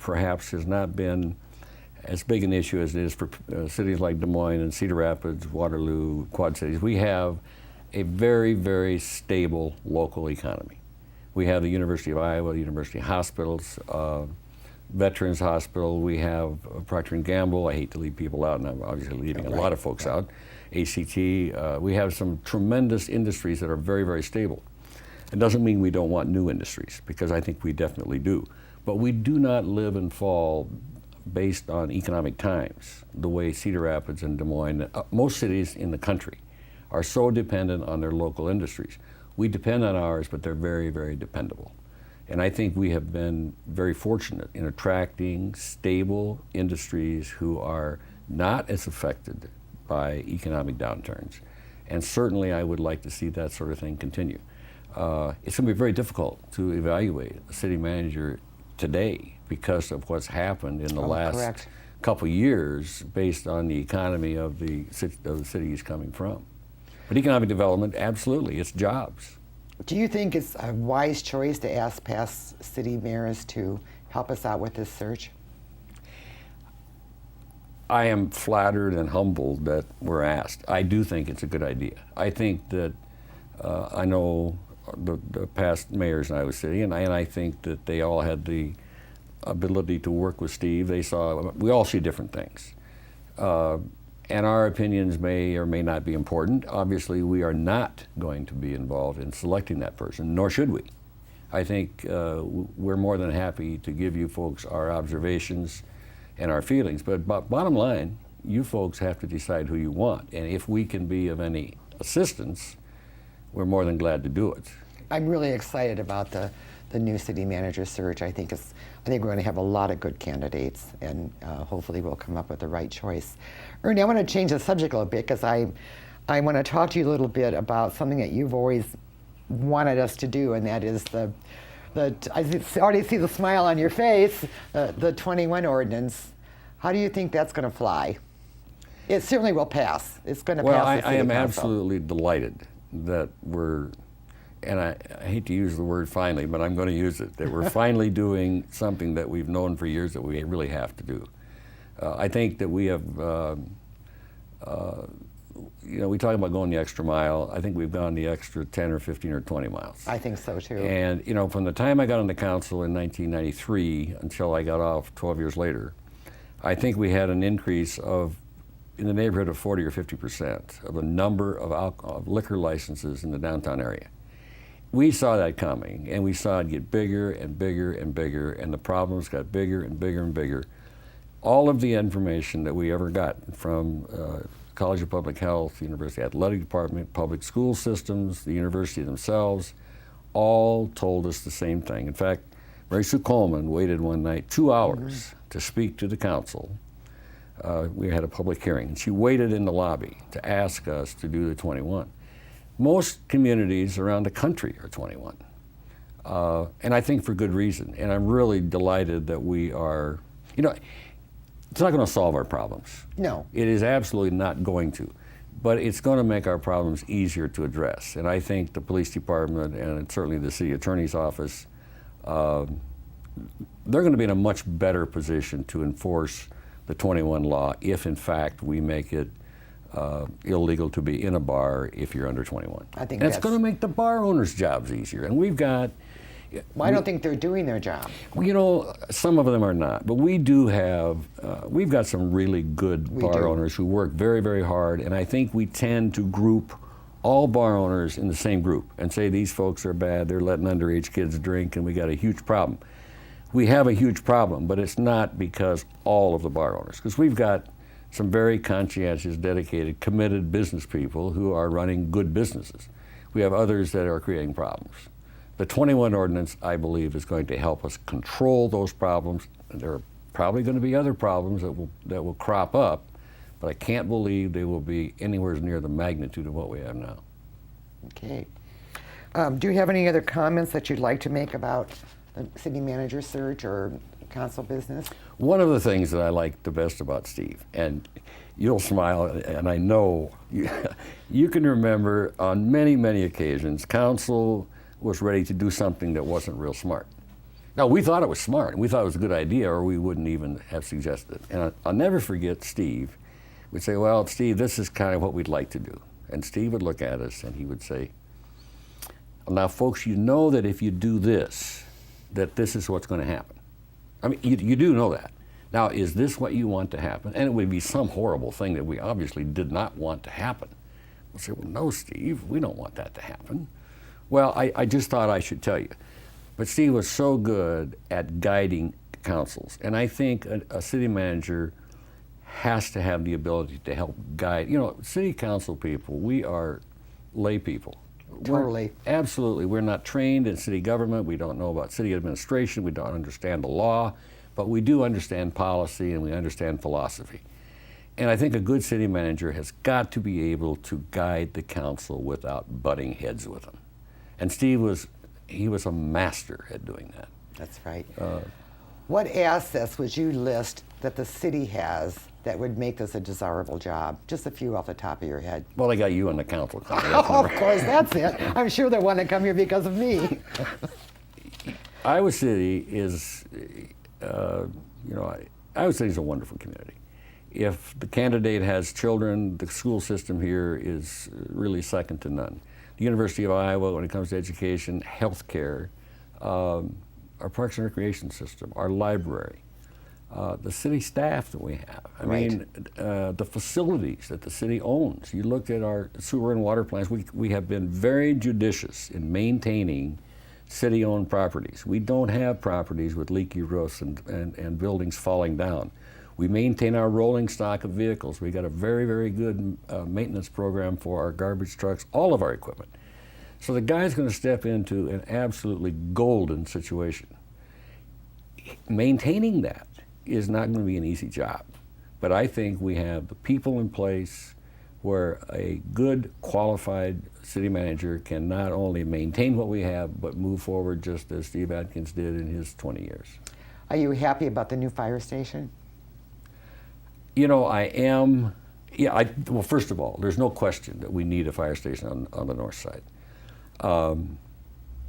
perhaps has not been as big an issue as it is for cities like Des Moines and Cedar Rapids, Waterloo, Quad Cities. We have a very, very stable local economy. We have the University of Iowa, the University Hospitals, Veterans Hospital. We have Procter & Gamble. I hate to leave people out, and I'm obviously leaving a lot of folks out. ACT. We have some tremendous industries that are very, very stable. It doesn't mean we don't want new industries, because I think we definitely do. But we do not live and fall based on economic times, the way Cedar Rapids and Des Moines, most cities in the country, are so dependent on their local industries. We depend on ours, but they're very, very dependable. And I think we have been very fortunate in attracting stable industries who are not as affected by economic downturns. And certainly I would like to see that sort of thing continue. It's going to be very difficult to evaluate a city manager today because of what's happened in the last couple years based on the economy of the city he's coming from. But economic development, absolutely, it's jobs. Do you think it's a wise choice to ask past city mayors to help us out with this search? I am flattered and humbled that we're asked. I do think it's a good idea. I think that I know the past mayors in Iowa City, and I think that they all had the ability to work with Steve. We all see different things. And our opinions may or may not be important. Obviously, we are not going to be involved in selecting that person, nor should we. I think we're more than happy to give you folks our observations and our feelings. But bottom line, you folks have to decide who you want. And if we can be of any assistance, we're more than glad to do it. I'm really excited about the new city manager search. I think we're going to have a lot of good candidates, and hopefully we'll come up with the right choice. Ernie, I want to change the subject a little bit, because I want to talk to you a little bit about something that you've always wanted us to do, and that is I already see the smile on your face, the 21 ordinance. How do you think that's going to fly? It certainly will pass. It's going to pass the city I am council. absolutely delighted that we're, and I hate to use the word finally, but I'm going to use it, that we're finally doing something that we've known for years that we really have to do. I think that we have, we talk about going the extra mile. I think we've gone the extra 10 or 15 or 20 miles. I think so too. And from the time I got on the council in 1993 until I got off 12 years later, I think we had an increase of in the neighborhood of 40 or 50% of the number of liquor licenses in the downtown area. We saw that coming, and we saw it get bigger and bigger and bigger, and the problems got bigger and bigger and bigger. All of the information that we ever got from College of Public Health, the University Athletic Department, public school systems, the university themselves, all told us the same thing. In fact, Mary Sue Coleman waited one night 2 hours to speak to the council. We had a public hearing, and she waited in the lobby to ask us to do the 21. Most communities around the country are 21, and I think for good reason. And I'm really delighted that we are, it's not going to solve our problems. No. It is absolutely not going to, but it's going to make our problems easier to address. And I think the police department and certainly the city attorney's office, they're going to be in a much better position to enforce the 21 law if in fact we make it illegal to be in a bar if you're under 21. I think that's going to make the bar owners' jobs easier. And we've got... Well, I don't think they're doing their job. Some of them are not, but we do have, we've got some really good bar owners who work very, very hard, and I think we tend to group all bar owners in the same group and say these folks are bad, they're letting underage kids drink, and we got a huge problem. We have a huge problem, but it's not because all of the bar owners, because we've got some very conscientious, dedicated, committed business people who are running good businesses. We have others that are creating problems. The 21 ordinance, I believe, is going to help us control those problems. There are probably going to be other problems that will crop up, but I can't believe they will be anywhere near the magnitude of what we have now. Okay. Do you have any other comments that you'd like to make about the city manager search or council business? One of the things that I like the best about Steve, and you'll smile, and I know you can remember on many, many occasions, council was ready to do something that wasn't real smart. Now, we thought it was smart, and we thought it was a good idea, or we wouldn't even have suggested it. And I'll never forget Steve. We'd say, well, Steve, this is kind of what we'd like to do. And Steve would look at us, and he would say, now, folks, you know that if you do this, that this is what's going to happen. I mean, you do know that. Now, is this what you want to happen? And it would be some horrible thing that we obviously did not want to happen. We'll say, well, no, Steve, we don't want that to happen. Well, I just thought I should tell you. But Steve was so good at guiding councils. And I think a city manager has to have the ability to help guide. You know, city council people, we are lay people. Totally. Absolutely. We're not trained in city government. We don't know about city administration. We don't understand the law. But we do understand policy and we understand philosophy. And I think a good city manager has got to be able to guide the council without butting heads with them. And Steve was a master at doing that. That's right. What assets would you list that the city has that would make this a desirable job? Just a few off the top of your head. Well, I got you on the council, Connie. Oh, of course, that's it. I'm sure they want to come here because of me. Iowa City is, Iowa City is a wonderful community. If the candidate has children, the school system here is really second to none. The University of Iowa, when it comes to education, health care, our Parks and Recreation system, our library, the city staff that we have. I mean, the facilities that the city owns. You look at our sewer and water plants, we have been very judicious in maintaining city-owned properties. We don't have properties with leaky roofs and buildings falling down. We maintain our rolling stock of vehicles. We got a very, very good maintenance program for our garbage trucks, all of our equipment. So the guy's going to step into an absolutely golden situation. Maintaining that is not going to be an easy job. But I think we have the people in place where a good, qualified city manager can not only maintain what we have, but move forward just as Steve Atkins did in his 20 years. Are you happy about the new fire station? You know, I am. Yeah, well, first of all, there's no question that we need a fire station on the north side.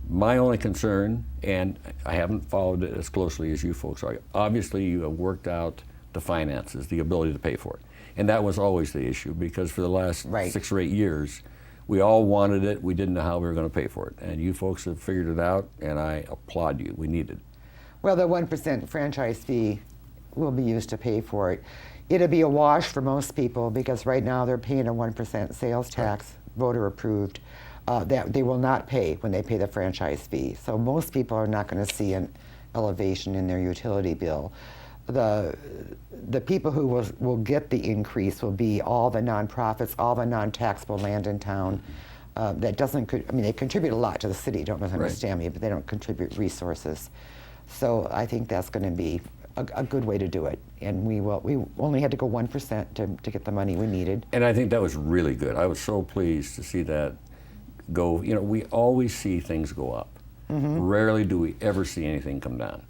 My only concern, and I haven't followed it as closely as you folks are, obviously you have worked out the finances, the ability to pay for it. And that was always the issue, because for the last 6 or 8 years, we all wanted it, we didn't know how we were going to pay for it. And you folks have figured it out, and I applaud you. We need it. Well, the 1% franchise fee will be used to pay for it. It'll be a wash for most people, because right now they're paying a 1% sales tax, voter approved, that they will not pay when they pay the franchise fee. So most people are not going to see an elevation in their utility bill. The people who will get the increase will be all the nonprofits, all the non-taxable land in town. That doesn't, I mean, they contribute a lot to the city, don't misunderstand me, but they don't contribute resources. So I think that's going to be a good way to do it. And we only had to go 1% to get the money we needed. And I think that was really good. I was so pleased to see that go. You know, we always see things go up. Mm-hmm. Rarely do we ever see anything come down.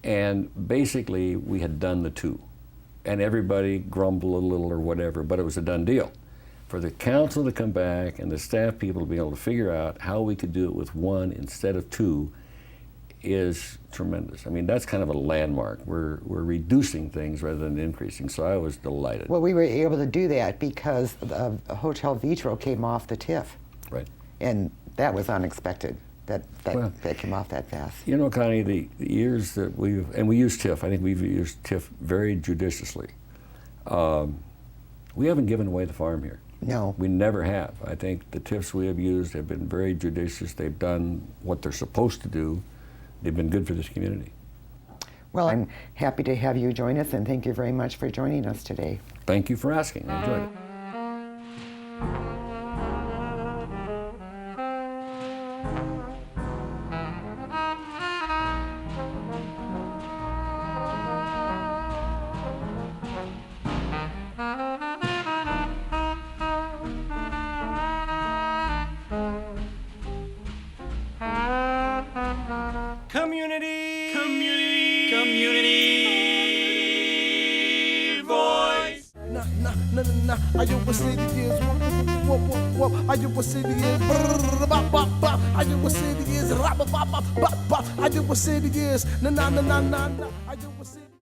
And basically, we had done the two. And everybody grumbled a little or whatever, but it was a done deal. For the council to come back and the staff people to be able to figure out how we could do it with one instead of two is tremendous. I mean, that's kind of a landmark. We're reducing things rather than increasing, so I was delighted. Well, we were able to do that because the Hotel Vitro came off the TIF. Right. And that was unexpected, that came off that fast. You know, Connie, the years that we use TIF, I think we've used TIF very judiciously. We haven't given away the farm here. No. We never have. I think the TIFs we have used have been very judicious. They've done what they're supposed to do. They've been good for this community. Well, I'm happy to have you join us, and thank you very much for joining us today. Thank you for asking. I enjoyed it. Community voice. na. Iowa City is whoop, whoop, whoop. Iowa City is brrr, bop, bop, bop. Iowa City is rap, bop, bop, bop, bop. Iowa City is na na na na na na.